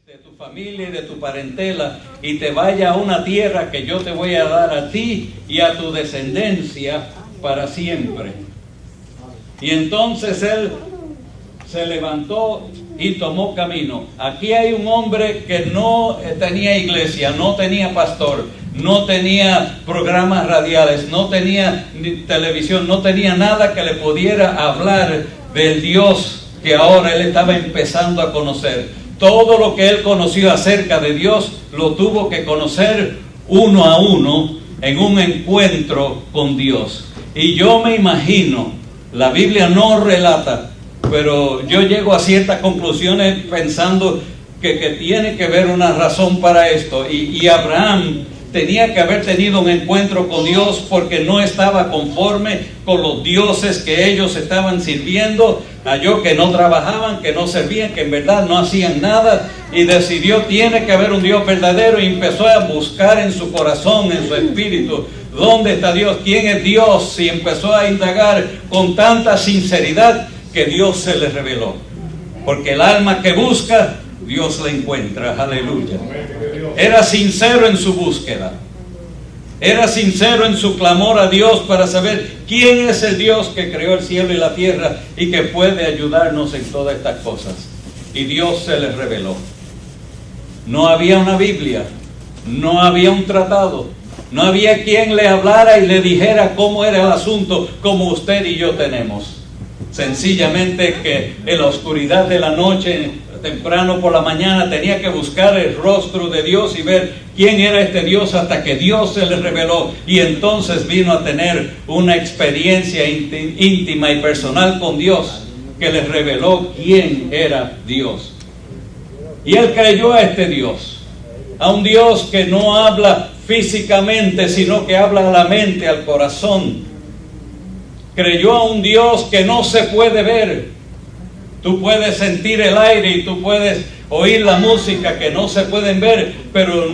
de tu familia y de tu parentela y te vaya a una tierra que yo te voy a dar a ti y a tu descendencia para siempre. Y entonces él se levantó y tomó camino. Aquí hay un hombre que no tenía iglesia, no tenía pastor, no tenía programas radiales, no tenía televisión, no tenía nada que le pudiera hablar del Dios que ahora él estaba empezando a conocer. Todo lo que él conoció acerca de Dios lo tuvo que conocer uno a uno en un encuentro con Dios. Y yo me imagino, la Biblia no relata, pero yo llego a ciertas conclusiones pensando que tiene que haber una razón para esto. Y Abraham tenía que haber tenido un encuentro con Dios porque no estaba conforme con los dioses que ellos estaban sirviendo. Halló que no trabajaban, que no servían, que en verdad no hacían nada, y decidió, tiene que haber un Dios verdadero, y empezó a buscar en su corazón, en su espíritu, ¿dónde está Dios? ¿Quién es Dios? Y empezó a indagar con tanta sinceridad que Dios se le reveló. Porque el alma que busca, Dios la encuentra. Aleluya. Era sincero en su búsqueda. Era sincero en su clamor a Dios para saber quién es el Dios que creó el cielo y la tierra y que puede ayudarnos en todas estas cosas. Y Dios se le reveló. No había una Biblia, no había un tratado, no había quien le hablara y le dijera cómo era el asunto como usted y yo tenemos. Sencillamente que en la oscuridad de la noche, temprano por la mañana, tenía que buscar el rostro de Dios y ver quién era este Dios hasta que Dios se le reveló, y entonces vino a tener una experiencia íntima y personal con Dios que le reveló quién era Dios. Y él creyó a este Dios, a un Dios que no habla físicamente, sino que habla a la mente, al corazón. Creyó a un Dios que no se puede ver. Tú puedes sentir el aire y tú puedes oír la música que no se pueden ver, pero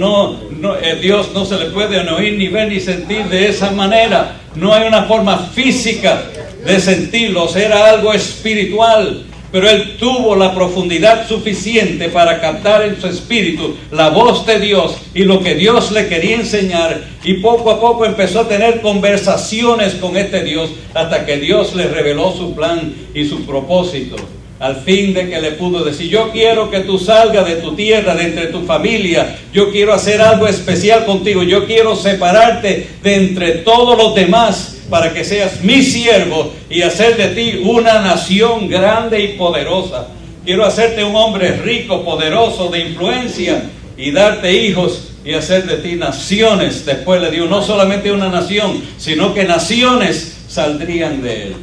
Dios no se le puede ni oír, ni ver, ni sentir de esa manera. No hay una forma física de sentirlos, era algo espiritual. Pero él tuvo la profundidad suficiente para captar en su espíritu la voz de Dios y lo que Dios le quería enseñar. Y poco a poco empezó a tener conversaciones con este Dios hasta que Dios le reveló su plan y su propósito. Al fin de que le pudo decir, yo quiero que tú salgas de tu tierra, de entre tu familia. Yo quiero hacer algo especial contigo. Yo quiero separarte de entre todos los demás para que seas mi siervo y hacer de ti una nación grande y poderosa. Quiero hacerte un hombre rico, poderoso, de influencia, y darte hijos y hacer de ti naciones. Después le dio no solamente una nación, sino que naciones saldrían de él.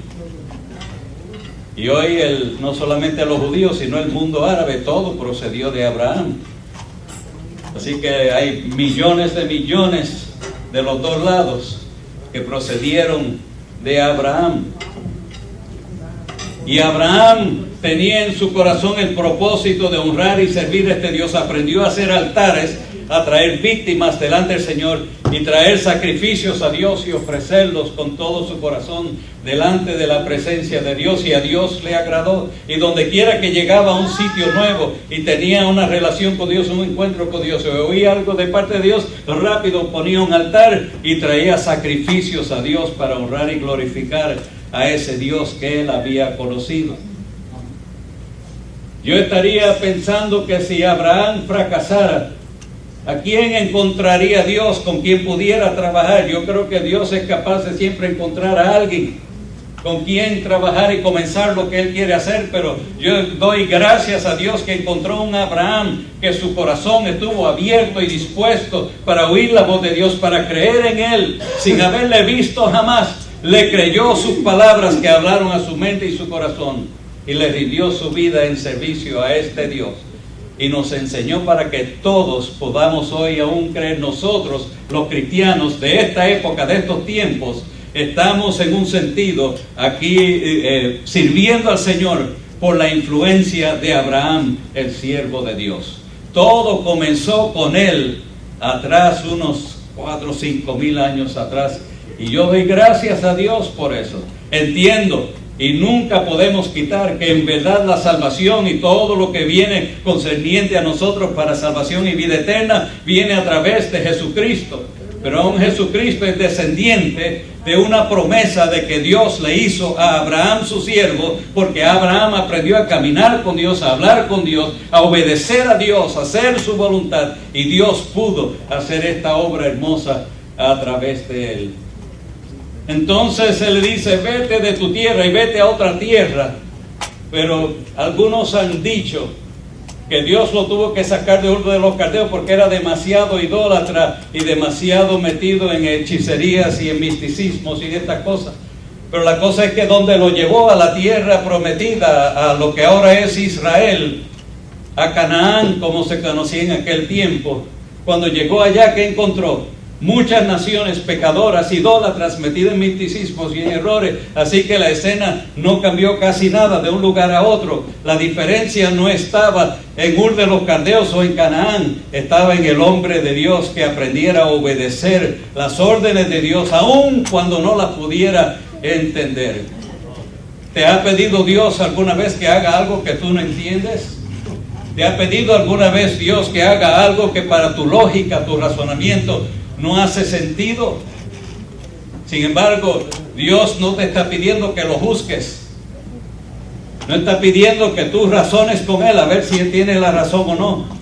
Y hoy no solamente los judíos, sino el mundo árabe, todo procedió de Abraham. Así que hay millones de los dos lados que procedieron de Abraham. Y Abraham tenía en su corazón el propósito de honrar y servir a este Dios. Aprendió a hacer altares, a traer víctimas delante del Señor y traer sacrificios a Dios y ofrecerlos con todo su corazón delante de la presencia de Dios, y a Dios le agradó. Y donde quiera que llegaba a un sitio nuevo y tenía una relación con Dios, un encuentro con Dios, o oía algo de parte de Dios, rápido ponía un altar y traía sacrificios a Dios para honrar y glorificar a ese Dios que él había conocido. Yo estaría pensando que si Abraham fracasara, ¿a quién encontraría Dios con quien pudiera trabajar? Yo creo que Dios es capaz de siempre encontrar a alguien con quien trabajar y comenzar lo que Él quiere hacer, pero yo doy gracias a Dios que encontró un Abraham que su corazón estuvo abierto y dispuesto para oír la voz de Dios, para creer en Él, sin haberle visto jamás. Le creyó sus palabras que hablaron a su mente y su corazón, y le rindió su vida en servicio a este Dios. Y nos enseñó para que todos podamos hoy aún creer. Nosotros, los cristianos de esta época, de estos tiempos, estamos en un sentido aquí sirviendo al Señor por la influencia de Abraham, el siervo de Dios. Todo comenzó con él atrás, unos 4 o 5 mil años atrás. Y yo doy gracias a Dios por eso. Entiendo Y nunca podemos quitar que en verdad la salvación y todo lo que viene concerniente a nosotros para salvación y vida eterna viene a través de Jesucristo. Pero aún Jesucristo es descendiente de una promesa de que Dios le hizo a Abraham su siervo, porque Abraham aprendió a caminar con Dios, a hablar con Dios, a obedecer a Dios, a hacer su voluntad, y Dios pudo hacer esta obra hermosa a través de él. Entonces Él dice, vete de tu tierra y vete a otra tierra. Pero algunos han dicho que Dios lo tuvo que sacar de Ur de los Caldeos porque era demasiado idólatra y demasiado metido en hechicerías y en misticismos y estas cosas. Pero la cosa es que donde lo llevó a la tierra prometida, a lo que ahora es Israel, a Canaán, como se conocía en aquel tiempo, cuando llegó allá, ¿qué encontró? Muchas naciones pecadoras, idólatras, metidas en misticismos y en errores. Así que la escena no cambió casi nada de un lugar a otro. La diferencia no estaba en Ur de los Caldeos o en Canaán. Estaba en el hombre de Dios que aprendiera a obedecer las órdenes de Dios, aun cuando no las pudiera entender. ¿Te ha pedido Dios alguna vez que haga algo que tú no entiendes? ¿Te ha pedido alguna vez Dios que haga algo que para tu lógica, tu razonamiento, no hace sentido? Sin embargo, Dios no te está pidiendo que lo juzgues. No está pidiendo que tú razones con Él a ver si Él tiene la razón o no.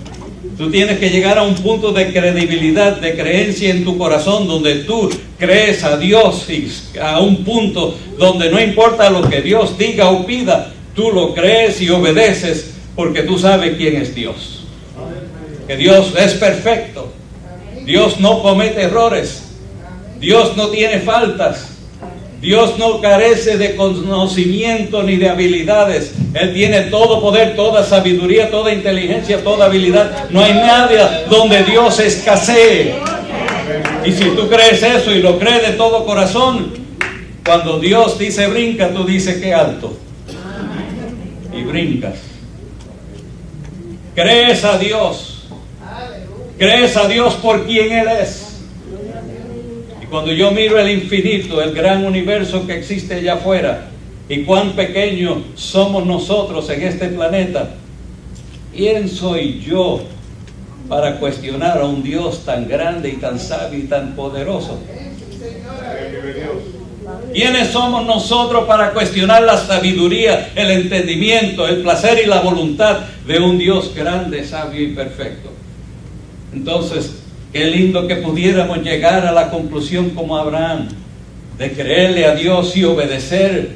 Tú tienes que llegar a un punto de credibilidad, de creencia en tu corazón, donde tú crees a Dios, y a un punto donde no importa lo que Dios diga o pida, tú lo crees y obedeces porque tú sabes quién es Dios. Que Dios es perfecto. Dios no comete errores. Dios no tiene faltas. Dios no carece de conocimiento ni de habilidades. Él tiene todo poder, toda sabiduría, toda inteligencia, toda habilidad. No hay nada donde Dios escasee. Y si tú crees eso y lo crees de todo corazón, cuando Dios dice brinca, tú dices qué alto. Y brincas. Crees a Dios. Crees a Dios por quien Él es. Y cuando yo miro el infinito, el gran universo que existe allá afuera, y cuán pequeños somos nosotros en este planeta, ¿quién soy yo para cuestionar a un Dios tan grande y tan sabio y tan poderoso? ¿Quiénes somos nosotros para cuestionar la sabiduría, el entendimiento, el placer y la voluntad de un Dios grande, sabio y perfecto? Entonces, qué lindo que pudiéramos llegar a la conclusión como Abraham, de creerle a Dios y obedecer,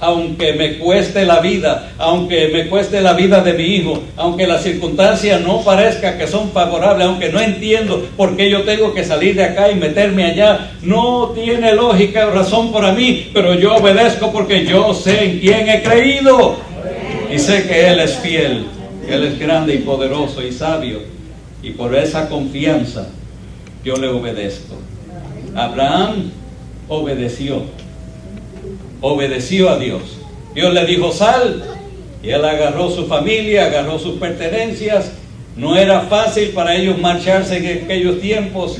aunque me cueste la vida, aunque me cueste la vida de mi hijo, aunque las circunstancias no parezcan que son favorables, aunque no entiendo por qué yo tengo que salir de acá y meterme allá, no tiene lógica o razón para mí, pero yo obedezco porque yo sé en quién he creído y sé que Él es fiel, que Él es grande y poderoso y sabio. Y por esa confianza yo le obedezco. Abraham obedeció a Dios. Dios le dijo sal, y él agarró su familia, agarró sus pertenencias. No era fácil para ellos marcharse en aquellos tiempos.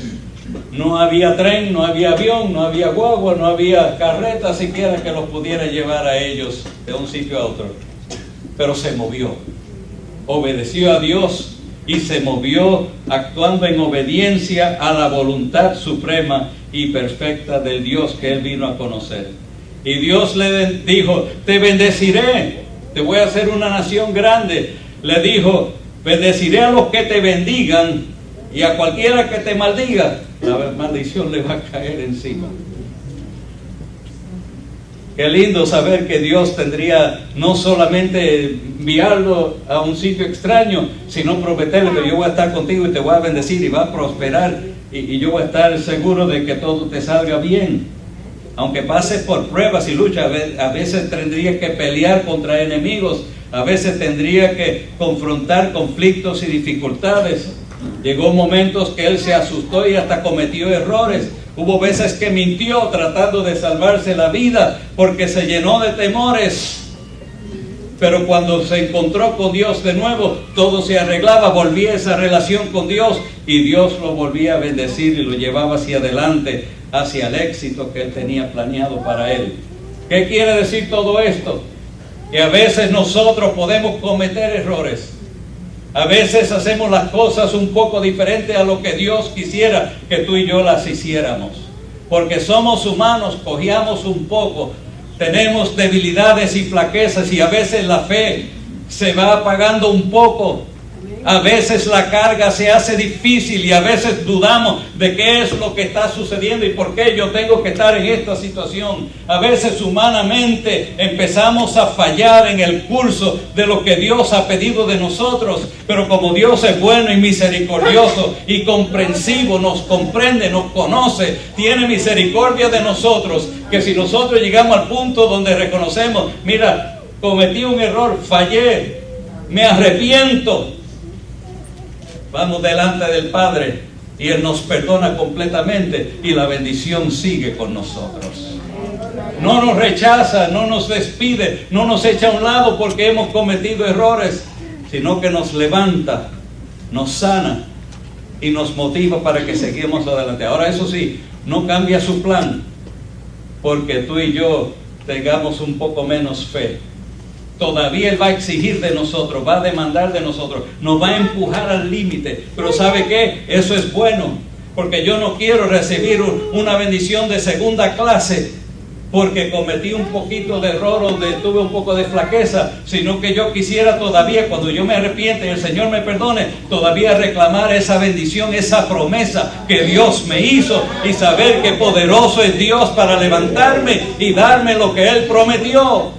No había tren, no había avión, no había guagua, no había carreta siquiera que los pudiera llevar a ellos de un sitio a otro. Pero se movió, obedeció a Dios y se movió actuando en obediencia a la voluntad suprema y perfecta del Dios que él vino a conocer. Y Dios le dijo, te bendeciré, te voy a hacer una nación grande. Le dijo, bendeciré a los que te bendigan y a cualquiera que te maldiga, la maldición le va a caer encima. Qué lindo saber que Dios tendría no solamente enviarlo a un sitio extraño, sino prometerle que yo voy a estar contigo y te voy a bendecir y va a prosperar y yo voy a estar seguro de que todo te salga bien. Aunque pases por pruebas y luchas, a veces tendría que pelear contra enemigos, a veces tendría que confrontar conflictos y dificultades. Llegó momentos que él se asustó y hasta cometió errores. Hubo veces que mintió tratando de salvarse la vida porque se llenó de temores. Pero cuando se encontró con Dios de nuevo, todo se arreglaba, volvía esa relación con Dios y Dios lo volvía a bendecir y lo llevaba hacia adelante, hacia el éxito que él tenía planeado para él. ¿Qué quiere decir todo esto? Que a veces nosotros podemos cometer errores. A veces hacemos las cosas un poco diferentes a lo que Dios quisiera que tú y yo las hiciéramos. Porque somos humanos, cojeamos un poco, tenemos debilidades y flaquezas y a veces la fe se va apagando un poco. A veces la carga se hace difícil y a veces dudamos de qué es lo que está sucediendo y por qué yo tengo que estar en esta situación. A veces humanamente empezamos a fallar en el curso de lo que Dios ha pedido de nosotros. Pero como Dios es bueno y misericordioso y comprensivo, nos comprende, nos conoce, tiene misericordia de nosotros, que si nosotros llegamos al punto donde reconocemos, mira, cometí un error, fallé, me arrepiento, vamos delante del Padre y Él nos perdona completamente y la bendición sigue con nosotros. No nos rechaza, no nos despide, no nos echa a un lado porque hemos cometido errores, sino que nos levanta, nos sana y nos motiva para que seguimos adelante. Ahora eso sí, no cambia su plan porque tú y yo tengamos un poco menos fe. Todavía Él va a exigir de nosotros, va a demandar de nosotros, nos va a empujar al límite. Pero ¿sabe qué? Eso es bueno, porque yo no quiero recibir una bendición de segunda clase porque cometí un poquito de error o tuve un poco de flaqueza, sino que yo quisiera todavía, cuando yo me arrepiente y el Señor me perdone, todavía reclamar esa bendición, esa promesa que Dios me hizo y saber que poderoso es Dios para levantarme y darme lo que Él prometió.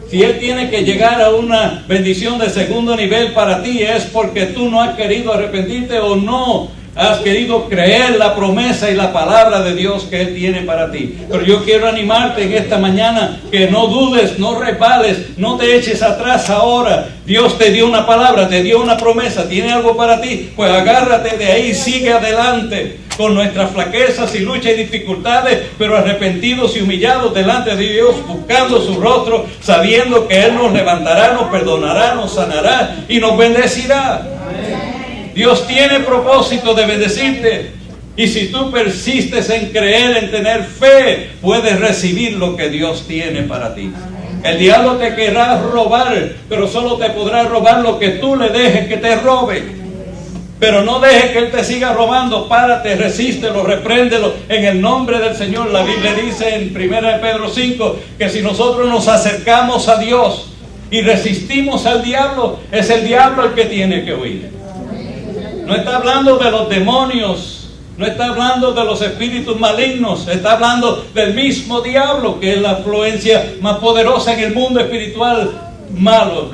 Si Él tiene que llegar a una bendición de segundo nivel para ti, es porque tú no has querido arrepentirte o no has querido creer la promesa y la palabra de Dios que Él tiene para ti. Pero yo quiero animarte en esta mañana que no dudes, no resbales, no te eches atrás ahora. Dios te dio una palabra, te dio una promesa, tiene algo para ti. Pues agárrate de ahí, sigue adelante con nuestras flaquezas y luchas y dificultades, pero arrepentidos y humillados delante de Dios, buscando su rostro, sabiendo que Él nos levantará, nos perdonará, nos sanará y nos bendecirá. Dios tiene propósito de bendecirte. Y si tú persistes en creer, en tener fe, puedes recibir lo que Dios tiene para ti. El diablo te querrá robar, pero solo te podrá robar lo que tú le dejes que te robe. Pero no dejes que Él te siga robando. Párate, resístelo, repréndelo en el nombre del Señor. La Biblia dice en 1 Pedro 5 que si nosotros nos acercamos a Dios y resistimos al diablo, es el diablo el que tiene que huir. No está hablando de los demonios, no está hablando de los espíritus malignos, está hablando del mismo diablo, que es la influencia más poderosa en el mundo espiritual malo.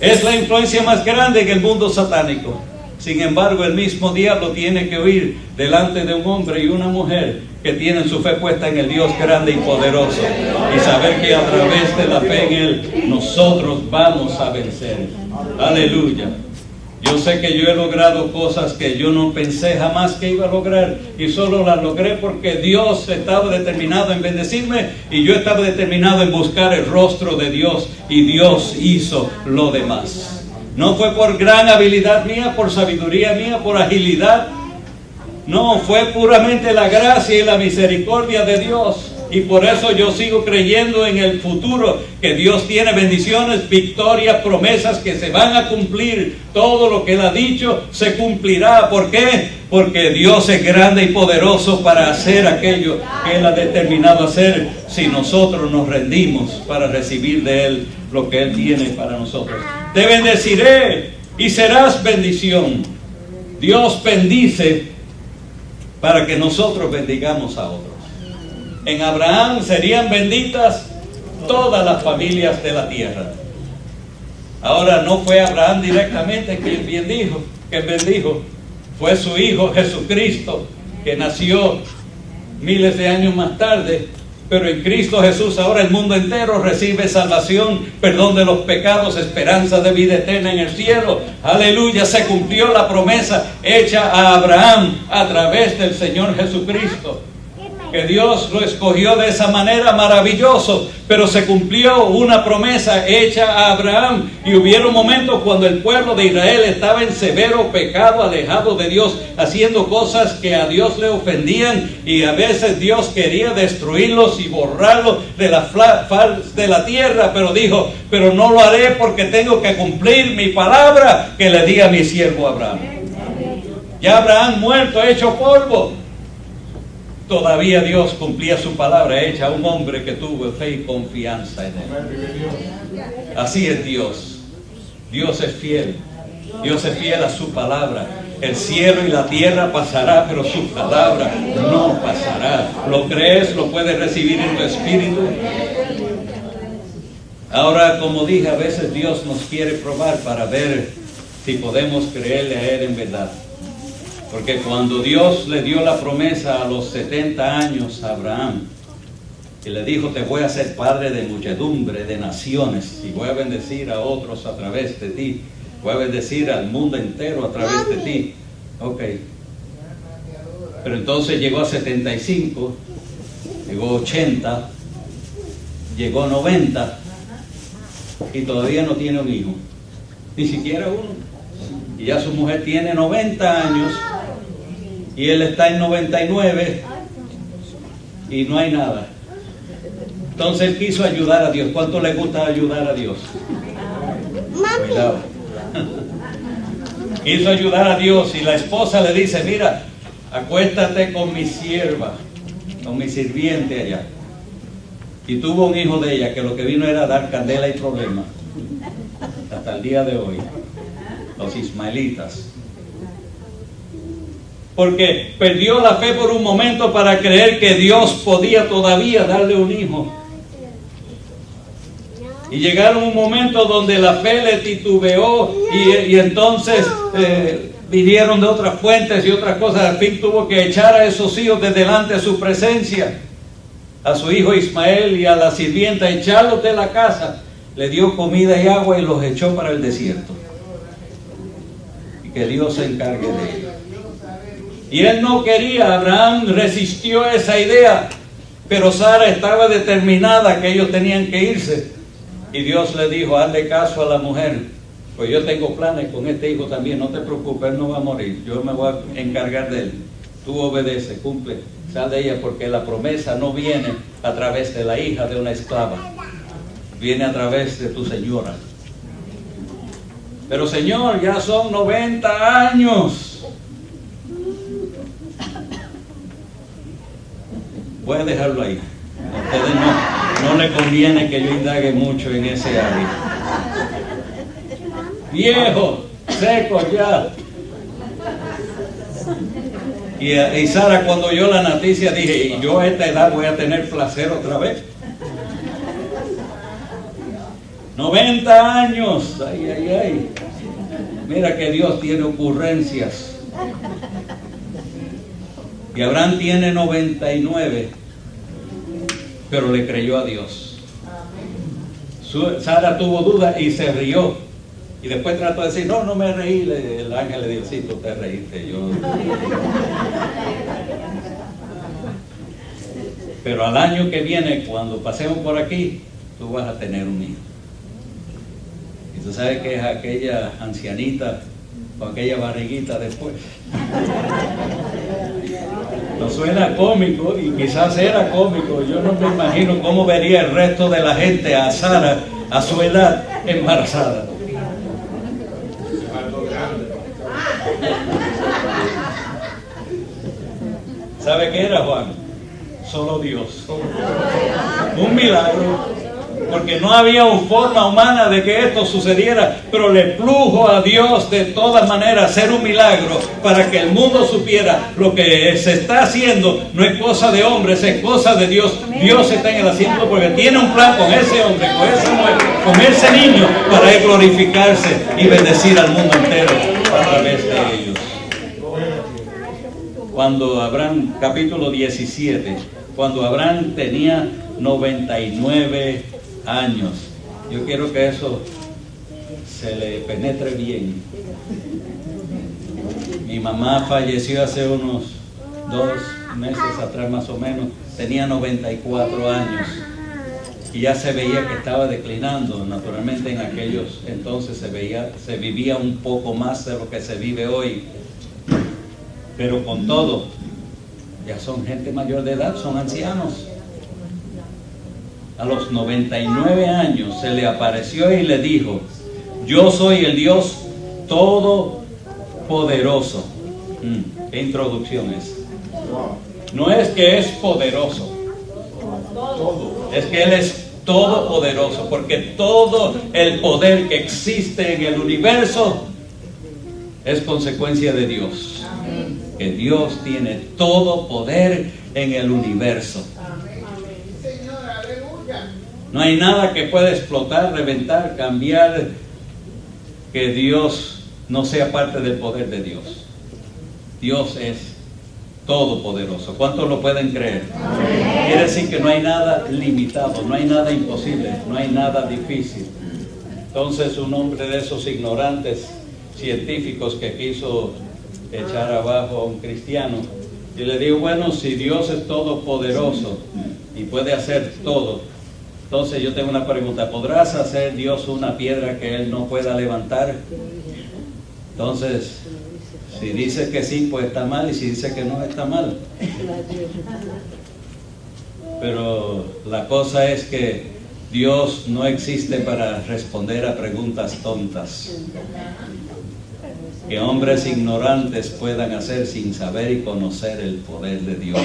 Es la influencia más grande en el mundo satánico. Sin embargo, el mismo diablo tiene que huir delante de un hombre y una mujer que tienen su fe puesta en el Dios grande y poderoso, y saber que a través de la fe en Él nosotros vamos a vencer. Aleluya. Yo sé que yo he logrado cosas que yo no pensé jamás que iba a lograr, y solo las logré porque Dios estaba determinado en bendecirme y yo estaba determinado en buscar el rostro de Dios, y Dios hizo lo demás. No fue por gran habilidad mía, por sabiduría mía, por agilidad. No, fue puramente la gracia y la misericordia de Dios. Y por eso yo sigo creyendo en el futuro, que Dios tiene bendiciones, victorias, promesas que se van a cumplir. Todo lo que Él ha dicho se cumplirá. ¿Por qué? Porque Dios es grande y poderoso para hacer aquello que Él ha determinado hacer, si nosotros nos rendimos para recibir de Él lo que Él tiene para nosotros. Te bendeciré y serás bendición. Dios bendice para que nosotros bendigamos a otros. En Abraham serían benditas todas las familias de la tierra. Ahora no fue Abraham directamente quien bendijo, fue su hijo Jesucristo, que nació miles de años más tarde. Pero en Cristo Jesús ahora el mundo entero recibe salvación, perdón de los pecados, esperanza de vida eterna en el cielo. Aleluya, se cumplió la promesa hecha a Abraham a través del Señor Jesucristo. que Dios lo escogió de esa manera, maravilloso, pero se cumplió una promesa hecha a Abraham, y hubieron momentos cuando el pueblo de Israel estaba en severo pecado, alejado de Dios, haciendo cosas que a Dios le ofendían, y a veces Dios quería destruirlos y borrarlos de la faz de la tierra, pero dijo, pero no lo haré porque tengo que cumplir mi palabra que le di a mi siervo Abraham. Ya Abraham muerto, hecho polvo, todavía Dios cumplía su palabra hecha a un hombre que tuvo fe y confianza en él. Así es Dios. Dios es fiel. Dios es fiel a su palabra. El cielo y la tierra pasará, pero su palabra no pasará. ¿Lo crees? ¿Lo puedes recibir en tu espíritu? Ahora, como dije, a veces Dios nos quiere probar para ver si podemos creerle a Él en verdad. Porque cuando Dios le dio la promesa a los 70 años a Abraham, y le dijo, te voy a hacer padre de muchedumbre, de naciones, y voy a bendecir a otros a través de ti, voy a bendecir al mundo entero a través de ti. Ok. Pero entonces llegó a 75, llegó a 80, llegó a 90, y todavía no tiene un hijo, ni siquiera uno. Y ya su mujer tiene 90 años, y él está en 99, y no hay nada. Entonces él quiso ayudar a Dios. ¿Cuánto le gusta ayudar a Dios? Cuidado. Quiso ayudar a Dios, y la esposa le dice, mira, acuéstate con mi sierva, con mi sirviente allá. Y tuvo un hijo de ella que lo que vino era dar candela y problemas hasta el día de hoy, los ismaelitas. Porque perdió la fe por un momento para creer que Dios podía todavía darle un hijo. Y llegaron un momento donde la fe le titubeó, y entonces vinieron de otras fuentes y otras cosas. Al fin tuvo que echar a esos hijos de delante de su presencia, a su hijo Ismael y a la sirvienta, echarlos de la casa. Le dio comida y agua y los echó para el desierto. Y que Dios se encargue de ellos. Y él no quería, Abraham resistió esa idea, pero Sara estaba determinada que ellos tenían que irse. Y Dios le dijo, hazle caso a la mujer, pues yo tengo planes con este hijo también, no te preocupes, él no va a morir, yo me voy a encargar de él. Tú obedece, cumple, sal de ella, porque la promesa no viene a través de la hija de una esclava, viene a través de tu señora. Pero Señor, ya son 90 años. Voy a dejarlo ahí. A ustedes no le conviene que yo indague mucho en ese área. Viejo, seco ya. Y Sara, cuando oyó la noticia, dije, ¿y yo a esta edad voy a tener placer otra vez? 90 años. Ay, ay, ay. Mira que Dios tiene ocurrencias. Y Abraham tiene 99, pero le creyó a Dios. Sara tuvo dudas y se rió. Y después trató de decir, no me reí. El ángel le dijo, sí, tú te reíste. Pero al año que viene, cuando pasemos por aquí, tú vas a tener un hijo. Y tú sabes que es aquella ancianita o aquella barriguita después. No suena cómico, y quizás era cómico. Yo no me imagino cómo vería el resto de la gente a Sara a su edad embarazada. ¿Sabe qué era, Juan? Solo Dios. Un milagro. Porque no había una forma humana de que esto sucediera, pero le plujo a Dios de todas maneras hacer un milagro para que el mundo supiera lo que se está haciendo no es cosa de hombres, es cosa de Dios. Dios está en el asiento porque tiene un plan con ese hombre, con esa mujer, con ese niño, para él glorificarse y bendecir al mundo entero a través de ellos. Cuando Abraham, capítulo 17, cuando Abraham tenía 99 años. Yo quiero que eso se le penetre bien. Mi mamá falleció hace unos 2 meses atrás más o menos, tenía 94 años. Y ya se veía que estaba declinando. Naturalmente en aquellos entonces se vivía un poco más de lo que se vive hoy. Pero con todo, ya son gente mayor de edad, son ancianos. A los 99 años se le apareció y le dijo: yo soy el Dios Todopoderoso. ¿Qué introducción es? No es que es poderoso, es que Él es todopoderoso, porque todo el poder que existe en el universo es consecuencia de Dios. Que Dios tiene todo poder en el universo. No hay nada que pueda explotar, reventar, cambiar, que Dios no sea parte del poder de Dios. Dios es todopoderoso. ¿Cuántos lo pueden creer? Amén. Quiere decir que no hay nada limitado, no hay nada imposible, no hay nada difícil. Entonces un hombre de esos ignorantes científicos que quiso echar abajo a un cristiano, y le digo: bueno, si Dios es todopoderoso y puede hacer todo, entonces yo tengo una pregunta: ¿podrás hacer Dios una piedra que Él no pueda levantar? Entonces, si dice que sí, pues está mal, y si dice que no, está mal. Pero la cosa es que Dios no existe para responder a preguntas tontas que hombres ignorantes puedan hacer sin saber y conocer el poder de Dios.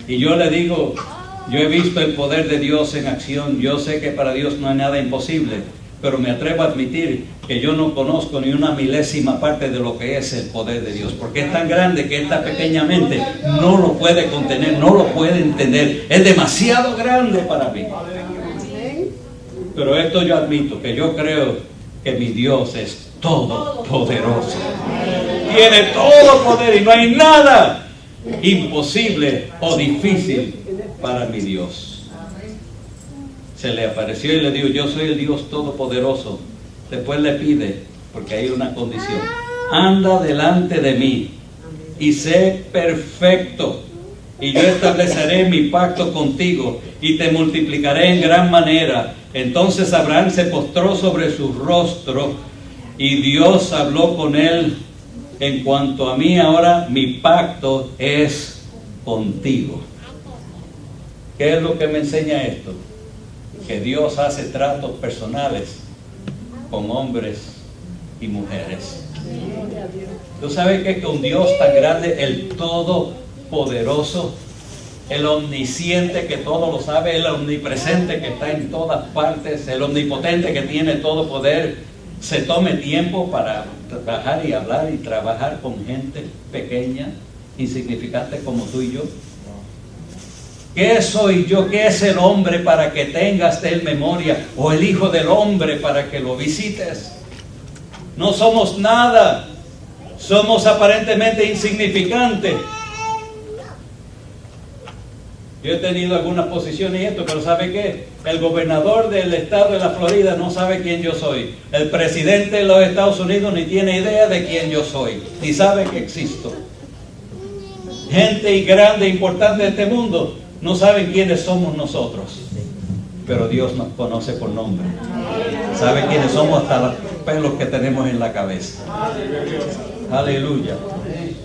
Y yo le digo, yo he visto el poder de Dios en acción. Yo sé que para Dios no hay nada imposible, pero me atrevo a admitir que yo no conozco ni una milésima parte de lo que es el poder de Dios, porque es tan grande que esta pequeña mente no lo puede contener, no lo puede entender. Es demasiado grande para mí. Pero esto yo admito, que yo creo que mi Dios es todopoderoso. Tiene todo poder y no hay nada imposible o difícil para mi Dios. Se le apareció y le dijo: yo soy el Dios todopoderoso. Después le pide, porque hay una condición: anda delante de mí y sé perfecto, y yo estableceré mi pacto contigo y te multiplicaré en gran manera. Entonces Abraham se postró sobre su rostro y Dios habló con él: en cuanto a mí, ahora mi pacto es contigo. ¿Qué es lo que me enseña esto? Que Dios hace tratos personales con hombres y mujeres. ¿Tú sabes que un Dios tan grande, el todopoderoso, el omnisciente que todo lo sabe, el omnipresente que está en todas partes, el omnipotente que tiene todo poder, se tome tiempo para trabajar y hablar y trabajar con gente pequeña, insignificante como tú y yo? ¿Qué soy yo? ¿Qué es el hombre para que tengas de él memoria? ¿O el hijo del hombre para que lo visites? No somos nada. Somos aparentemente insignificantes. Yo he tenido algunas posiciones y esto, pero ¿sabe qué? El gobernador del estado de la Florida no sabe quién yo soy. El presidente de los Estados Unidos ni tiene idea de quién yo soy, ni sabe que existo. Gente y grande, importante de este mundo, no saben quiénes somos nosotros. Pero Dios nos conoce por nombre. Sabe quiénes somos hasta los pelos que tenemos en la cabeza. Aleluya.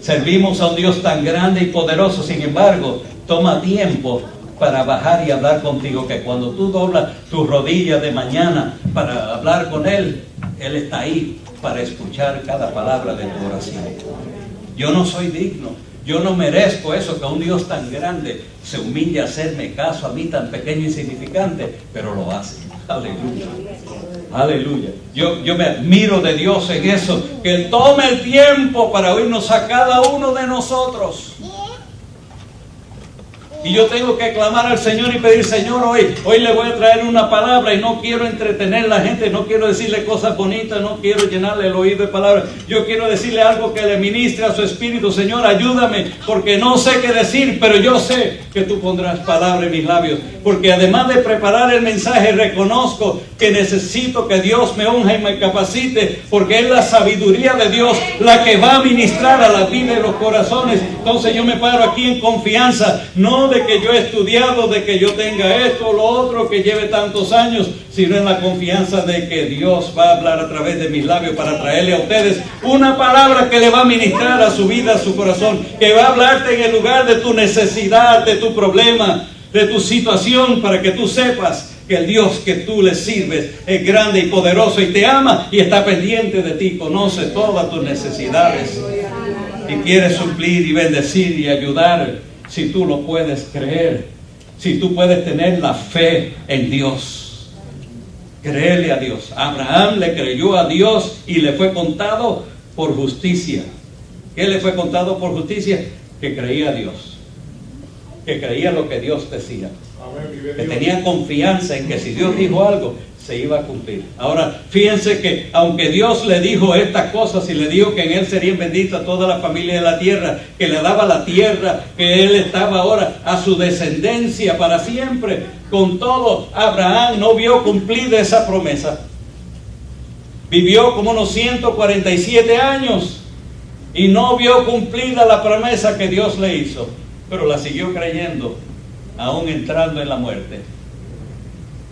Servimos a un Dios tan grande y poderoso. Sin embargo, toma tiempo para bajar y hablar contigo, que cuando tú doblas tus rodillas de mañana para hablar con Él, Él está ahí para escuchar cada palabra de tu oración. Yo no soy digno, yo no merezco eso, que un Dios tan grande se humille a hacerme caso a mí tan pequeño e insignificante, pero lo hace. Aleluya. Aleluya. Yo me admiro de Dios en eso, que Él tome el tiempo para oírnos a cada uno de nosotros. Y yo tengo que clamar al Señor y pedir, Señor, hoy le voy a traer una palabra y no quiero entretener a la gente, no quiero decirle cosas bonitas, no quiero llenarle el oído de palabras. Yo quiero decirle algo que le ministre a su espíritu. Señor, ayúdame, porque no sé qué decir, pero yo sé que tú pondrás palabra en mis labios. Porque además de preparar el mensaje, reconozco que necesito que Dios me unja y me capacite, porque es la sabiduría de Dios la que va a ministrar a la vida de los corazones. Entonces yo me paro aquí en confianza, no de que yo he estudiado, de que yo tenga esto o lo otro, que lleve tantos años, sino en la confianza de que Dios va a hablar a través de mis labios para traerle a ustedes una palabra que le va a ministrar a su vida, a su corazón, que va a hablarte en el lugar de tu necesidad, de tu problema, de tu situación, para que tú sepas que el Dios que tú le sirves es grande y poderoso y te ama y está pendiente de ti, conoce todas tus necesidades y quiere suplir y bendecir y ayudar si tú lo puedes creer, si tú puedes tener la fe en Dios. Créele a Dios. Abraham le creyó a Dios y le fue contado por justicia. ¿Qué le fue contado por justicia? Que creía a Dios, que creía lo que Dios decía, que tenía confianza en que si Dios dijo algo, se iba a cumplir. Ahora, fíjense que aunque Dios le dijo estas cosas y le dijo que en él serían benditas toda la familia de la tierra, que le daba la tierra, que él estaba ahora a su descendencia para siempre, con todo, Abraham no vio cumplida esa promesa. Vivió como unos 147 años y no vio cumplida la promesa que Dios le hizo, pero la siguió creyendo, aún entrando en la muerte.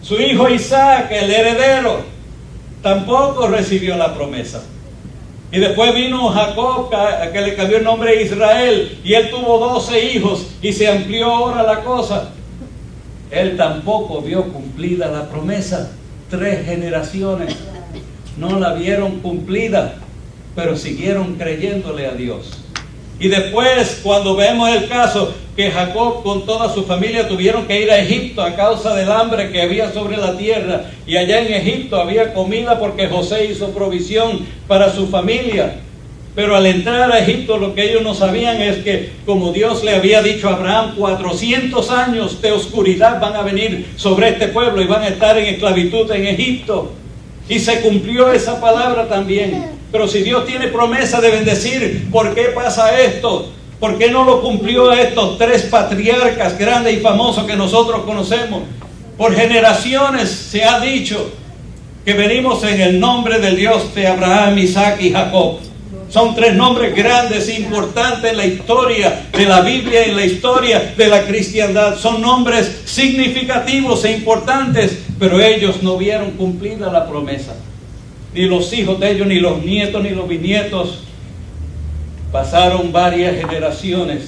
Su hijo Isaac, el heredero, tampoco recibió la promesa. Y después vino Jacob, que le cambió el nombre a Israel, y él tuvo 12 hijos, y se amplió ahora la cosa. Él tampoco vio cumplida la promesa. 3 generaciones no la vieron cumplida, pero siguieron creyéndole a Dios. Y después, cuando vemos el caso que Jacob con toda su familia tuvieron que ir a Egipto a causa del hambre que había sobre la tierra, y allá en Egipto había comida porque José hizo provisión para su familia. Pero al entrar a Egipto, lo que ellos no sabían es que, como Dios le había dicho a Abraham, 400 años de oscuridad van a venir sobre este pueblo y van a estar en esclavitud en Egipto. Y se cumplió esa palabra también. Pero si Dios tiene promesa de bendecir, ¿por qué pasa esto? ¿Por qué no lo cumplió a estos 3 patriarcas grandes y famosos que nosotros conocemos? Por generaciones se ha dicho que venimos en el nombre del Dios de Abraham, Isaac y Jacob. Son 3 nombres grandes e importantes en la historia de la Biblia y en la historia de la cristiandad. Son nombres significativos e importantes, pero ellos no vieron cumplida la promesa. Ni los hijos de ellos, ni los nietos, ni los bisnietos. Pasaron varias generaciones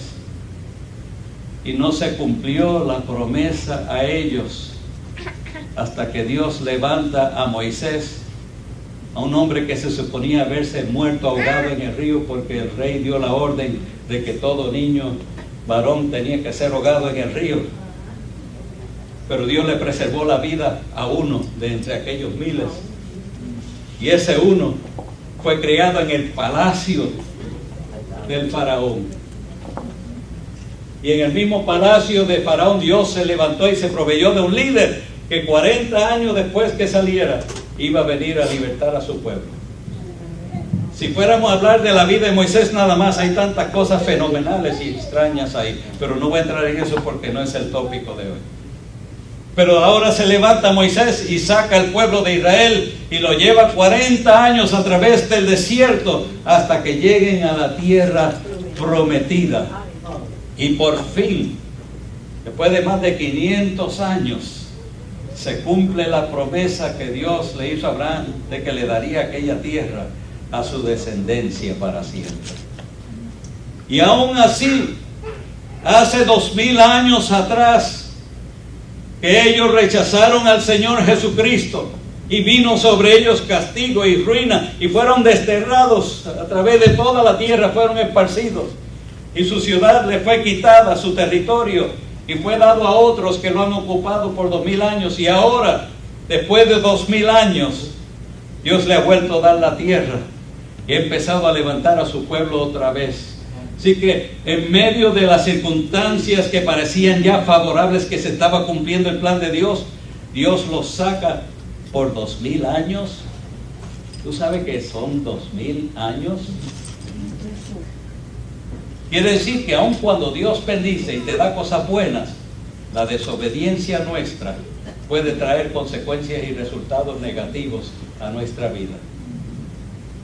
y no se cumplió la promesa a ellos, hasta que Dios levanta a Moisés, a un hombre que se suponía haberse muerto ahogado en el río, porque el rey dio la orden de que todo niño varón tenía que ser ahogado en el río. Pero Dios le preservó la vida a uno de entre aquellos miles. Y ese uno fue criado en el palacio del faraón. Y en el mismo palacio de faraón Dios se levantó y se proveyó de un líder que 40 años después que saliera iba a venir a libertar a su pueblo. Si fuéramos a hablar de la vida de Moisés nada más, hay tantas cosas fenomenales y extrañas ahí, pero no voy a entrar en eso porque no es el tópico de hoy. Pero ahora se levanta Moisés y saca al pueblo de Israel y lo lleva 40 años a través del desierto hasta que lleguen a la tierra prometida. Y por fin, después de más de 500 años, se cumple la promesa que Dios le hizo a Abraham de que le daría aquella tierra a su descendencia para siempre. Y aún así, hace 2000 años atrás, que ellos rechazaron al Señor Jesucristo y vino sobre ellos castigo y ruina y fueron desterrados a través de toda la tierra, fueron esparcidos y su ciudad le fue quitada, su territorio, y fue dado a otros que lo han ocupado por 2000 años. Y ahora, después de 2000 años, Dios le ha vuelto a dar la tierra y ha empezado a levantar a su pueblo otra vez. Así que en medio de las circunstancias que parecían ya favorables, que se estaba cumpliendo el plan de Dios, Dios los saca por 2000 años. ¿Tú sabes que son 2000 años? Quiere decir que aun cuando Dios bendice y te da cosas buenas, la desobediencia nuestra puede traer consecuencias y resultados negativos a nuestra vida.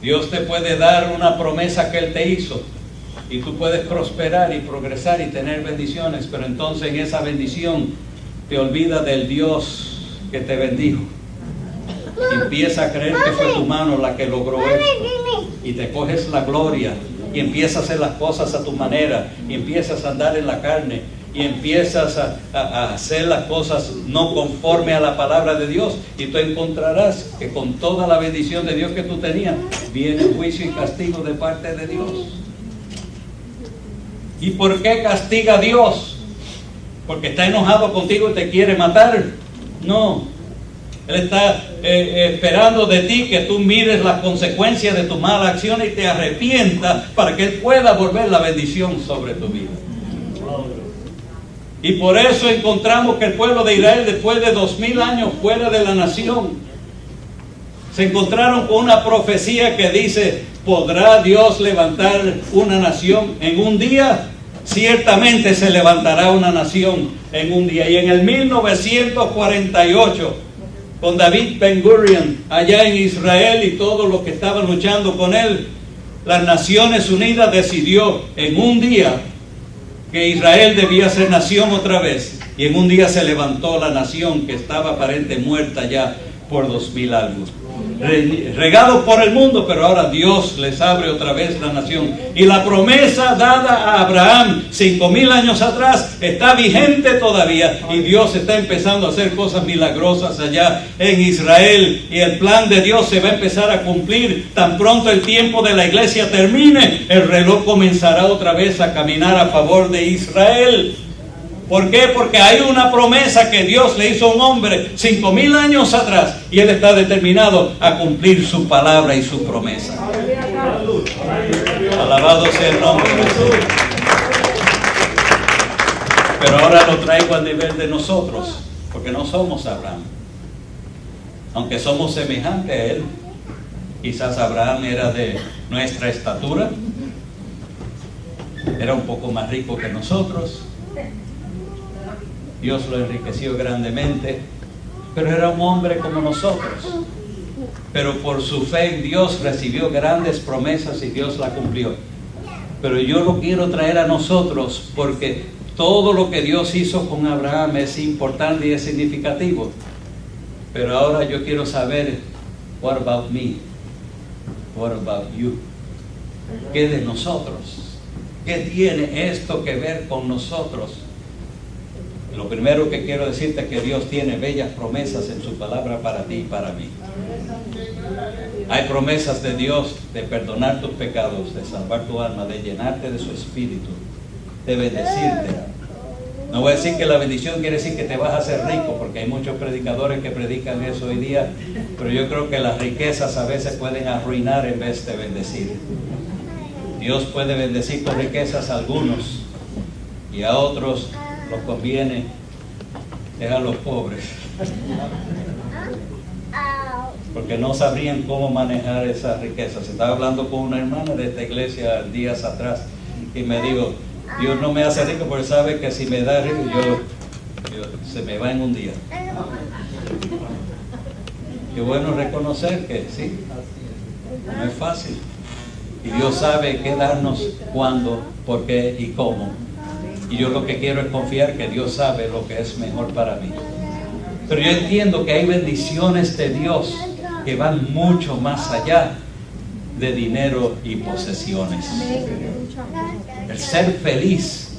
Dios te puede dar una promesa que Él te hizo y tú puedes prosperar y progresar y tener bendiciones, pero entonces en esa bendición te olvidas del Dios que te bendijo. Empieza a creer que fue tu mano la que logró esto y te coges la gloria y empiezas a hacer las cosas a tu manera y empiezas a andar en la carne y empiezas a hacer las cosas no conforme a la palabra de Dios, y tú encontrarás que con toda la bendición de Dios que tú tenías viene juicio y castigo de parte de Dios. ¿Y por qué castiga a Dios? ¿Porque está enojado contigo y te quiere matar? No. Él está esperando de ti que tú mires las consecuencias de tu mala acción y te arrepientas para que Él pueda volver la bendición sobre tu vida. Y por eso encontramos que el pueblo de Israel, después de 2000 años fuera de la nación, se encontraron con una profecía que dice: ¿podrá Dios levantar una nación en un día? Ciertamente se levantará una nación en un día. Y en el 1948, con David Ben Gurion allá en Israel y todos los que estaban luchando con él, las Naciones Unidas decidió en un día que Israel debía ser nación otra vez, y en un día se levantó la nación que estaba aparente muerta ya por 2000 años, regado por el mundo, pero ahora Dios les abre otra vez la nación, y la promesa dada a Abraham 5000 años atrás está vigente todavía, y Dios está empezando a hacer cosas milagrosas allá en Israel, y el plan de Dios se va a empezar a cumplir. Tan pronto el tiempo de la iglesia termine, el reloj comenzará otra vez a caminar a favor de Israel. ¿Por qué? Porque hay una promesa que Dios le hizo a un hombre 5000 años atrás, y Él está determinado a cumplir su palabra y su promesa. Alabado sea el nombre de Jesús. Pero ahora lo traigo al nivel de nosotros, porque no somos Abraham. Aunque somos semejantes a él, quizás Abraham era de nuestra estatura, era un poco más rico que nosotros, Dios lo enriqueció grandemente, pero era un hombre como nosotros. Pero por su fe en Dios recibió grandes promesas y Dios la cumplió. Pero yo lo quiero traer a nosotros porque todo lo que Dios hizo con Abraham es importante y es significativo. Pero ahora yo quiero saber, what about me? What about you? ¿Qué de nosotros? ¿Qué tiene esto que ver con nosotros? Lo primero que quiero decirte es que Dios tiene bellas promesas en su palabra para ti y para mí. Hay promesas de Dios de perdonar tus pecados, de salvar tu alma, de llenarte de su espíritu, de bendecirte. No voy a decir que la bendición quiere decir que te vas a hacer rico, porque hay muchos predicadores que predican eso hoy día, pero yo creo que las riquezas a veces pueden arruinar en vez de bendecir. Dios puede bendecir con riquezas a algunos y a otros los conviene dejar a los pobres, porque no sabrían cómo manejar esas riquezas. Estaba hablando con una hermana de esta iglesia días atrás y me dijo: Dios no me hace rico porque sabe que si me da rico se me va en un día. Qué bueno reconocer que sí, no es fácil, y Dios sabe qué darnos, cuándo, por qué y cómo. Y yo lo que quiero es confiar que Dios sabe lo que es mejor para mí. Pero yo entiendo que hay bendiciones de Dios que van mucho más allá de dinero y posesiones. El ser feliz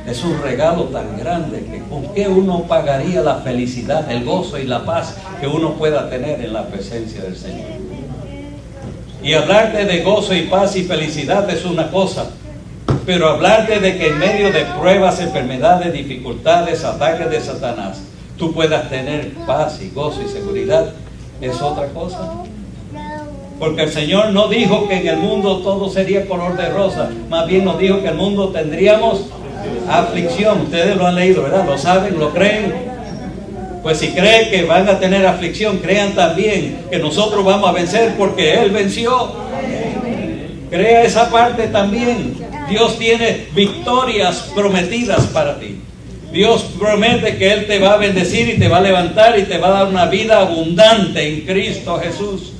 es un regalo tan grande que con qué uno pagaría la felicidad, el gozo y la paz que uno pueda tener en la presencia del Señor. Y hablarte de gozo y paz y felicidad es una cosa, pero hablarte de que en medio de pruebas, enfermedades, dificultades, ataques de Satanás, tú puedas tener paz y gozo y seguridad, es otra cosa. Porque el Señor no dijo que en el mundo todo sería color de rosa, más bien nos dijo que en el mundo tendríamos aflicción. Ustedes lo han leído, ¿verdad? ¿Lo saben? ¿Lo creen? Pues si creen que van a tener aflicción, crean también que nosotros vamos a vencer porque Él venció. Crea esa parte también. Dios tiene victorias prometidas para ti. Dios promete que Él te va a bendecir y te va a levantar y te va a dar una vida abundante en Cristo Jesús.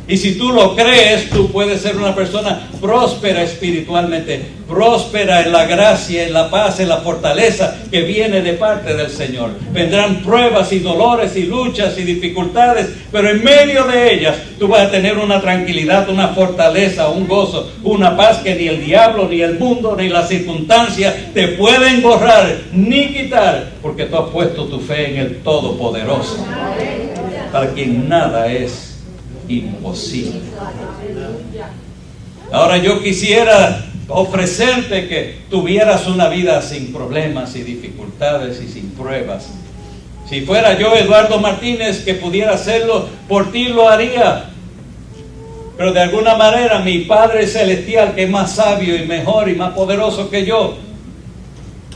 Y si tú lo crees, tú puedes ser una persona próspera espiritualmente, próspera en la gracia, en la paz, en la fortaleza que viene de parte del Señor. Vendrán pruebas y dolores y luchas y dificultades, pero en medio de ellas tú vas a tener una tranquilidad, una fortaleza, un gozo, una paz que ni el diablo, ni el mundo, ni las circunstancias te pueden borrar ni quitar, porque tú has puesto tu fe en el Todopoderoso, para quien nada es imposible. Ahora yo quisiera ofrecerte que tuvieras una vida sin problemas y dificultades y sin pruebas. Si fuera yo, Eduardo Martínez, que pudiera hacerlo por ti, lo haría. Pero de alguna manera mi Padre Celestial, que es más sabio y mejor y más poderoso que yo,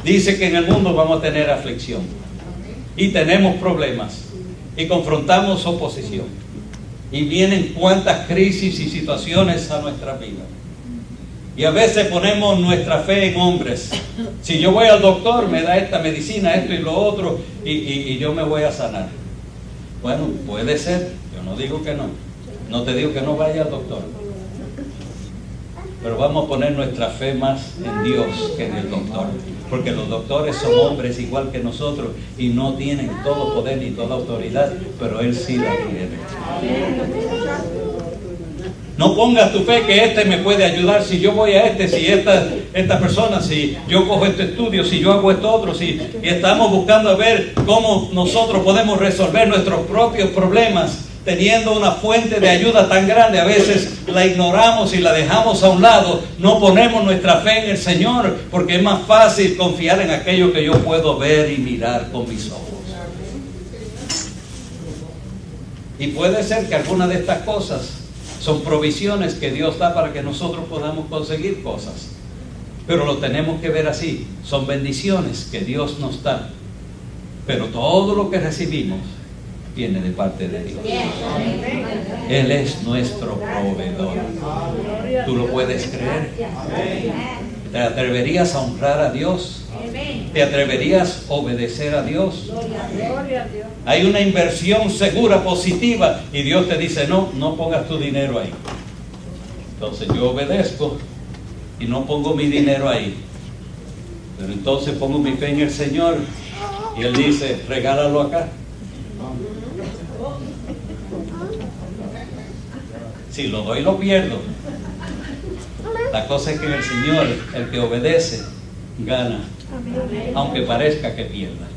dice que en el mundo vamos a tener aflicción y tenemos problemas y confrontamos oposición. Y vienen cuantas crisis y situaciones a nuestra vida. Y a veces ponemos nuestra fe en hombres. Si yo voy al doctor, me da esta medicina, esto y lo otro, y yo me voy a sanar. Bueno, puede ser. Yo no digo que no. No te digo que no vaya al doctor. Pero vamos a poner nuestra fe más en Dios que en el doctor. Porque los doctores son hombres igual que nosotros y no tienen todo poder ni toda autoridad, pero Él sí la tiene. No pongas tu fe que este me puede ayudar si yo voy a si esta persona, si yo cojo este estudio, si yo hago esto otro, y estamos buscando a ver cómo nosotros podemos resolver nuestros propios problemas. Teniendo una fuente de ayuda tan grande, a veces la ignoramos y la dejamos a un lado. No ponemos nuestra fe en el Señor, porque es más fácil confiar en aquello que yo puedo ver y mirar con mis ojos. Y puede ser que algunas de estas cosas son provisiones que Dios da para que nosotros podamos conseguir cosas. Pero lo tenemos que ver así. Son bendiciones que Dios nos da. Pero todo lo que recibimos viene de parte de Dios. Él es nuestro proveedor. ¿Tú lo puedes creer? ¿Te atreverías a honrar a Dios? ¿Te atreverías a obedecer a Dios? Hay una inversión segura, positiva, y Dios te dice, no pongas tu dinero ahí. Entonces yo obedezco y no pongo mi dinero ahí. Pero entonces pongo mi fe en el Señor y Él dice, regálalo acá. Si lo doy, lo pierdo. La cosa es que en el Señor, el que obedece, gana, aunque parezca que pierda.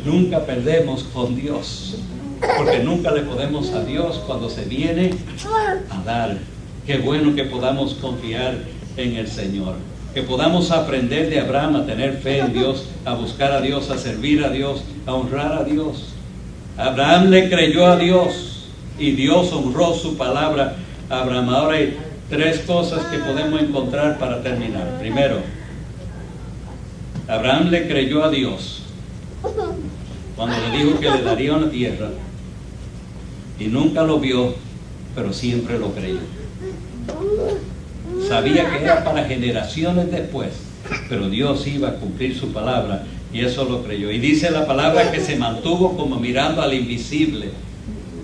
Nunca perdemos con Dios, porque nunca le podemos a Dios cuando se viene a dar. Qué bueno que podamos confiar en el Señor, que podamos aprender de Abraham a tener fe en Dios, a buscar a Dios, a servir a Dios, a honrar a Dios. Abraham le creyó a Dios y Dios honró su palabra a Abraham. Ahora hay tres cosas que podemos encontrar para terminar. Primero, Abraham le creyó a Dios cuando le dijo que le daría una tierra, y nunca lo vio, pero siempre lo creyó. Sabía que era para generaciones después, pero Dios iba a cumplir su palabra, y eso lo creyó. Y dice la palabra que se mantuvo como mirando al invisible,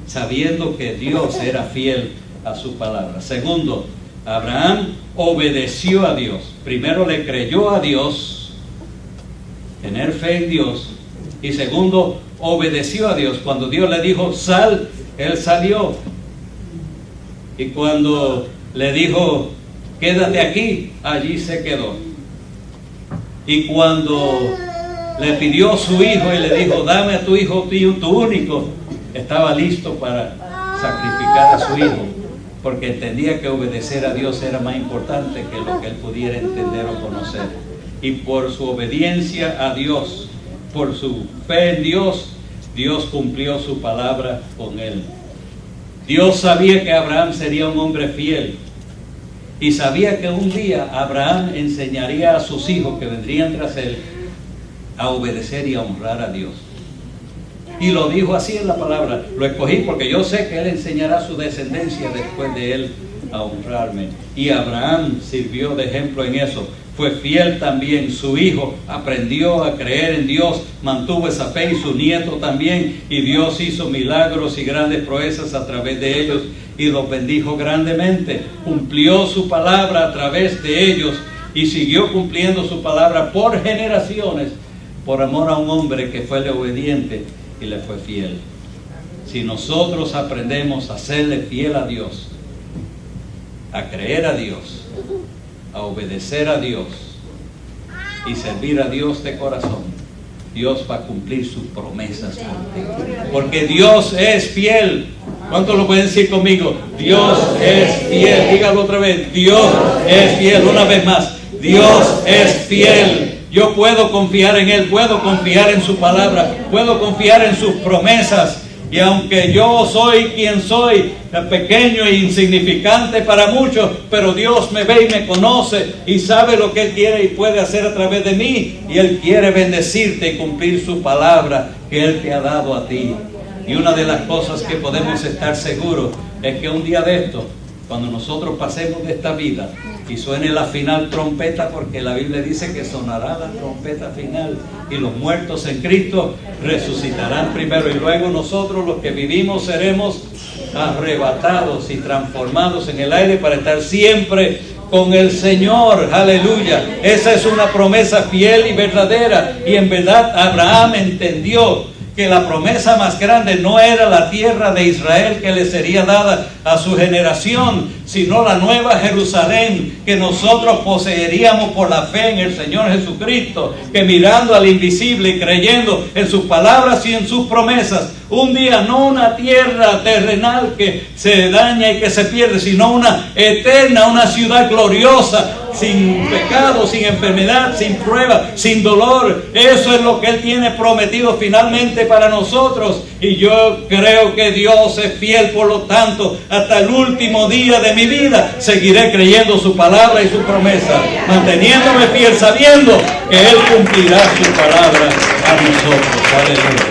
sabiendo que Dios era fiel a su palabra. Segundo, Abraham obedeció a Dios. Primero le creyó a Dios, tener fe en Dios, y segundo, obedeció a Dios. Cuando Dios le dijo, sal, él salió. Y cuando le dijo, quédate aquí, allí se quedó. Y cuando le pidió a su hijo y le dijo, dame a tu hijo, tu único, estaba listo para sacrificar a su hijo, porque entendía que obedecer a Dios era más importante que lo que él pudiera entender o conocer. Y por su obediencia a Dios, por su fe en Dios, Dios cumplió su palabra con él. Dios sabía que Abraham sería un hombre fiel. Y sabía que un día Abraham enseñaría a sus hijos que vendrían tras él a obedecer y a honrar a Dios. Y lo dijo así en la palabra: lo escogí porque yo sé que él enseñará a su descendencia después de él a honrarme. Y Abraham sirvió de ejemplo en eso. Fue fiel también. Su hijo aprendió a creer en Dios, mantuvo esa fe, y su nieto también. Y Dios hizo milagros y grandes proezas a través de ellos y los bendijo grandemente. Cumplió su palabra a través de ellos y siguió cumpliendo su palabra por generaciones, por amor a un hombre que fue obediente y le fue fiel. Si nosotros aprendemos a serle fiel a Dios, a creer a Dios, a obedecer a Dios y servir a Dios de corazón, Dios va a cumplir sus promesas contigo, porque Dios es fiel. ¿Cuántos lo pueden decir conmigo? Dios es fiel. Dígalo otra vez: Dios es fiel. Una vez más: Dios es fiel. Yo puedo confiar en Él, puedo confiar en su palabra, puedo confiar en sus promesas. Y aunque yo soy quien soy, pequeño e insignificante para muchos, pero Dios me ve y me conoce y sabe lo que Él quiere y puede hacer a través de mí. Y Él quiere bendecirte y cumplir su palabra que Él te ha dado a ti. Y una de las cosas que podemos estar seguros es que un día de esto, cuando nosotros pasemos de esta vida y suene la final trompeta, porque la Biblia dice que sonará la trompeta final y los muertos en Cristo resucitarán primero, y luego nosotros los que vivimos seremos arrebatados y transformados en el aire para estar siempre con el Señor. Aleluya. Esa es una promesa fiel y verdadera. Y en verdad Abraham entendió que la promesa más grande no era la tierra de Israel que le sería dada a su generación, sino la nueva Jerusalén que nosotros poseeríamos por la fe en el Señor Jesucristo, que mirando al invisible y creyendo en sus palabras y en sus promesas, un día no una tierra terrenal que se daña y que se pierde, sino una eterna, una ciudad gloriosa, sin pecado, sin enfermedad, sin prueba, sin dolor. Eso es lo que Él tiene prometido finalmente para nosotros. Y yo creo que Dios es fiel, por lo tanto, hasta el último día de mi vida seguiré creyendo su palabra y su promesa, manteniéndome fiel, sabiendo que Él cumplirá su palabra a nosotros. Aleluya.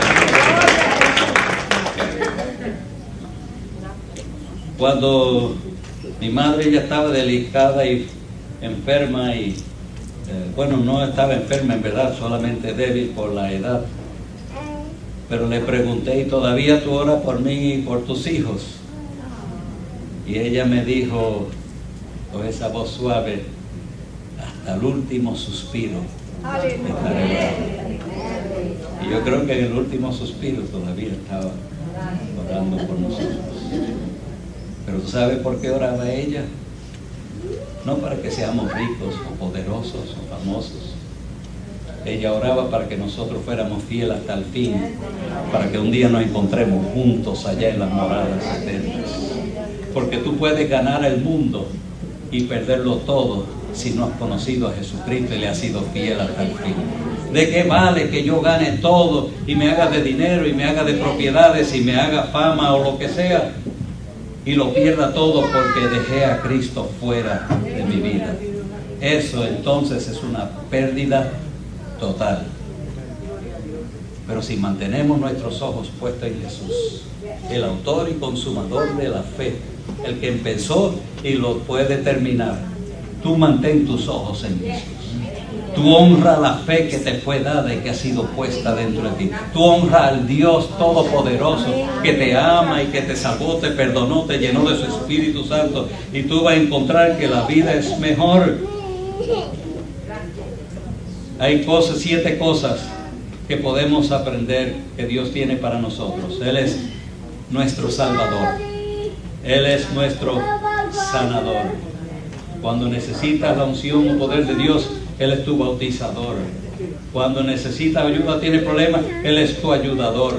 Cuando mi madre ya estaba delicada y enferma, y bueno, no estaba enferma en verdad, solamente débil por la edad, pero le pregunté: ¿y todavía tú oras por mí y por tus hijos? Y ella me dijo con esa voz suave: hasta el último suspiro estaré orando. Y yo creo que en el último suspiro todavía estaba orando por nosotros. Pero ¿tú sabes por qué oraba ella? No para que seamos ricos o poderosos o famosos. Ella oraba para que nosotros fuéramos fieles hasta el fin, para que un día nos encontremos juntos allá en las moradas eternas. Porque tú puedes ganar el mundo y perderlo todo si no has conocido a Jesucristo y le has sido fiel hasta el fin. ¿De qué vale que yo gane todo y me haga de dinero y me haga de propiedades y me haga fama o lo que sea, y lo pierda todo porque dejé a Cristo fuera de mi vida? Eso entonces es una pérdida total. Pero si mantenemos nuestros ojos puestos en Jesús, el autor y consumador de la fe, el que empezó y lo puede terminar, tú mantén tus ojos en Jesús. Tú honra la fe que te fue dada y que ha sido puesta dentro de ti. Tú honra al Dios Todopoderoso que te ama y que te salvó, te perdonó, te llenó de su Espíritu Santo, y tú vas a encontrar que la vida es mejor. Hay 7 cosas que podemos aprender que Dios tiene para nosotros. Él es nuestro Salvador. Él es nuestro sanador. Cuando necesitas la unción o poder de Dios, Él es tu bautizador. Cuando necesitas ayuda, tienes problemas, Él es tu ayudador.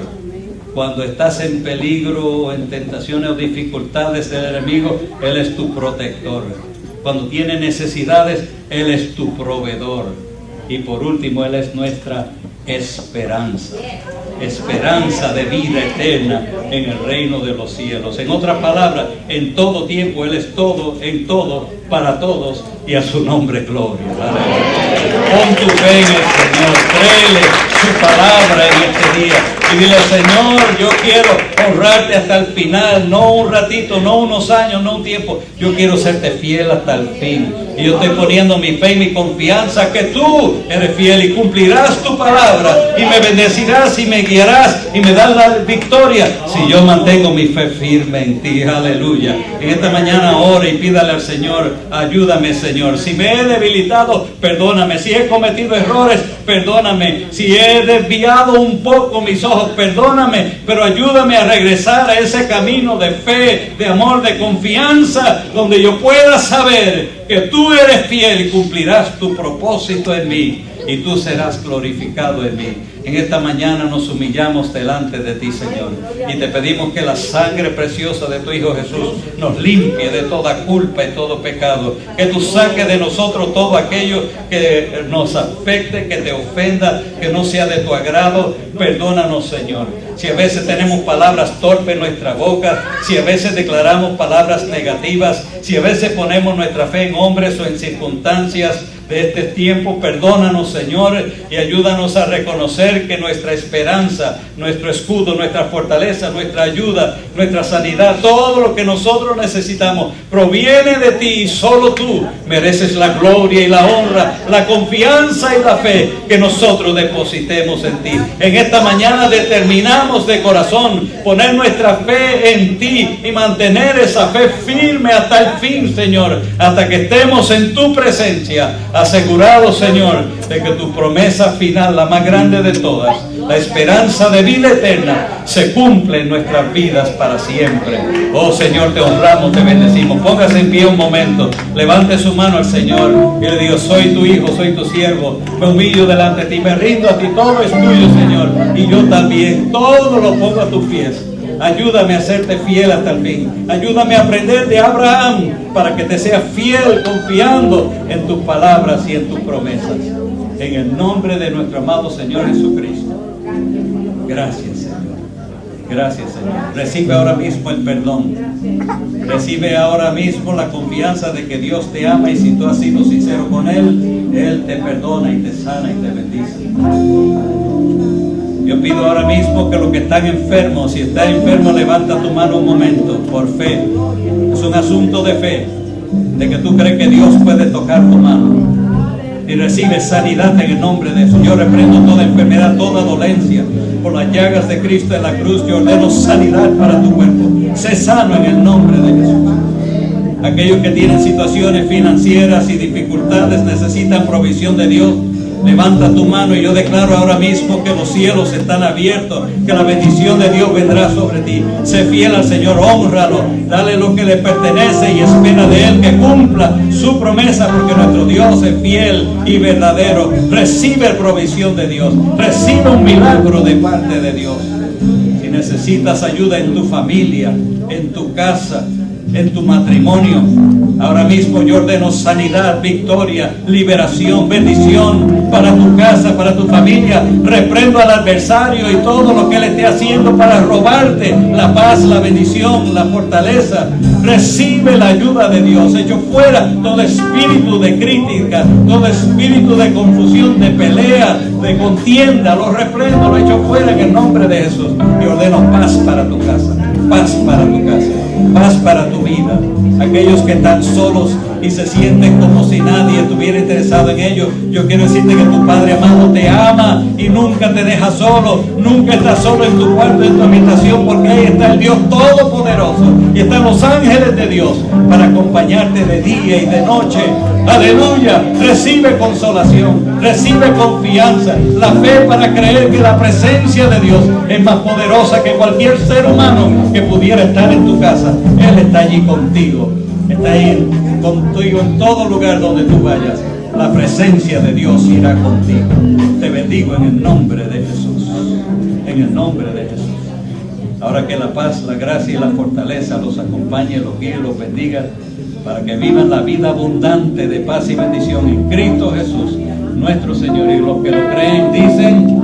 Cuando estás en peligro, en tentaciones o dificultades del enemigo, Él es tu protector. Cuando tienes necesidades, Él es tu proveedor. Y por último, Él es nuestra esperanza. Esperanza de vida eterna en el reino de los cielos. En otras palabras, en todo tiempo Él es todo, en todo, para todos, y a su nombre gloria. Aleluya. Pon tu fe en el Señor, créele su palabra en este día y dile: Señor, yo quiero honrarte hasta el final, no un ratito, no unos años, no un tiempo, yo quiero serte fiel hasta el fin. Y yo estoy poniendo mi fe y mi confianza que tú eres fiel y cumplirás tu palabra y me bendecirás y me guiarás y me das la victoria si yo mantengo mi fe firme en ti. Aleluya. En esta mañana ore y pídale al Señor: ayúdame, Señor. Si me he debilitado, perdóname. Si he cometido errores, perdóname. Si he desviado un poco mis ojos, perdóname. Pero ayúdame a regresar a ese camino de fe, de amor, de confianza, donde yo pueda saber que tú eres fiel y cumplirás tu propósito en mí y tú serás glorificado en mí. En esta mañana nos humillamos delante de ti, Señor, y te pedimos que la sangre preciosa de tu Hijo Jesús nos limpie de toda culpa y todo pecado, que tú saques de nosotros todo aquello que nos afecte, que te ofenda, que no sea de tu agrado. Perdónanos, Señor. Si a veces tenemos palabras torpes en nuestra boca, si a veces declaramos palabras negativas, si a veces ponemos nuestra fe en hombres o en circunstancias de este tiempo, perdónanos, Señor, y ayúdanos a reconocer que nuestra esperanza, nuestro escudo, nuestra fortaleza, nuestra ayuda, nuestra sanidad, todo lo que nosotros necesitamos proviene de ti, y solo tú mereces la gloria y la honra, la confianza y la fe que nosotros depositemos en ti. En esta mañana determinamos de corazón poner nuestra fe en ti y mantener esa fe firme hasta el fin, Señor, hasta que estemos en tu presencia, asegurados, Señor, de que tu promesa final, la más grande de todas, la esperanza de vida eterna, se cumple en nuestras vidas para siempre. Oh Señor, te honramos, te bendecimos. Póngase en pie un momento, levante su mano al Señor y le digo: soy tu hijo, soy tu siervo, me humillo delante de ti, me rindo a ti, todo es tuyo, Señor, y yo también, todo lo pongo a tus pies. Ayúdame a serte fiel hasta el fin. Ayúdame a aprender de Abraham para que te sea fiel, confiando en tus palabras y en tus promesas. En el nombre de nuestro amado Señor Jesucristo. Gracias, Señor. Gracias, Señor. Recibe ahora mismo el perdón. Recibe ahora mismo la confianza de que Dios te ama, y si tú has sido sincero con Él, Él te perdona y te sana y te bendice. Yo pido ahora mismo que los que están enfermos, si estás enfermo, levanta tu mano un momento, por fe. Es un asunto de fe, de que tú crees que Dios puede tocar tu mano. Y recibe sanidad en el nombre de Jesús. Yo reprendo toda enfermedad, toda dolencia. Por las llagas de Cristo en la cruz, yo ordeno sanidad para tu cuerpo. Sé sano en el nombre de Jesús. Aquellos que tienen situaciones financieras y dificultades, necesitan provisión de Dios. Levanta tu mano y yo declaro ahora mismo que los cielos están abiertos, que la bendición de Dios vendrá sobre ti. Sé fiel al Señor, hónralo, dale lo que le pertenece y espera de Él que cumpla su promesa, porque nuestro Dios es fiel y verdadero. Recibe provisión de Dios, recibe un milagro de parte de Dios. Si necesitas ayuda en tu familia, en tu casa, en tu matrimonio, ahora mismo yo ordeno sanidad, victoria, liberación, bendición para tu casa, para tu familia. Reprendo al adversario y todo lo que él esté haciendo para robarte la paz, la bendición, la fortaleza. Recibe la ayuda de Dios. Echo fuera todo espíritu de crítica, todo espíritu de confusión, de pelea, de contienda. Lo reprendo, lo echo fuera en el nombre de Jesús. Y ordeno paz para tu casa, paz para tu casa, paz para tu vida. Aquellos que están solos y se sienten como si nadie estuviera interesado en ellos, yo quiero decirte que tu Padre amado te ama y nunca te deja solo. Nunca estás solo en tu cuarto, en tu habitación, porque ahí está el Dios Todopoderoso y están los ángeles de Dios para acompañarte de día y de noche. Aleluya. Recibe consolación, recibe confianza, la fe para creer que la presencia de Dios es más poderosa que cualquier ser humano que pudiera estar en tu casa. Él está allí contigo, está ahí contigo en todo lugar donde tú vayas. La presencia de Dios irá contigo. Te bendigo en el nombre de Jesús, en el nombre de Jesús. Ahora que la paz, la gracia y la fortaleza los acompañe, los guíe, los bendiga, para que vivan la vida abundante de paz y bendición en Cristo Jesús, nuestro Señor. Y los que lo creen dicen: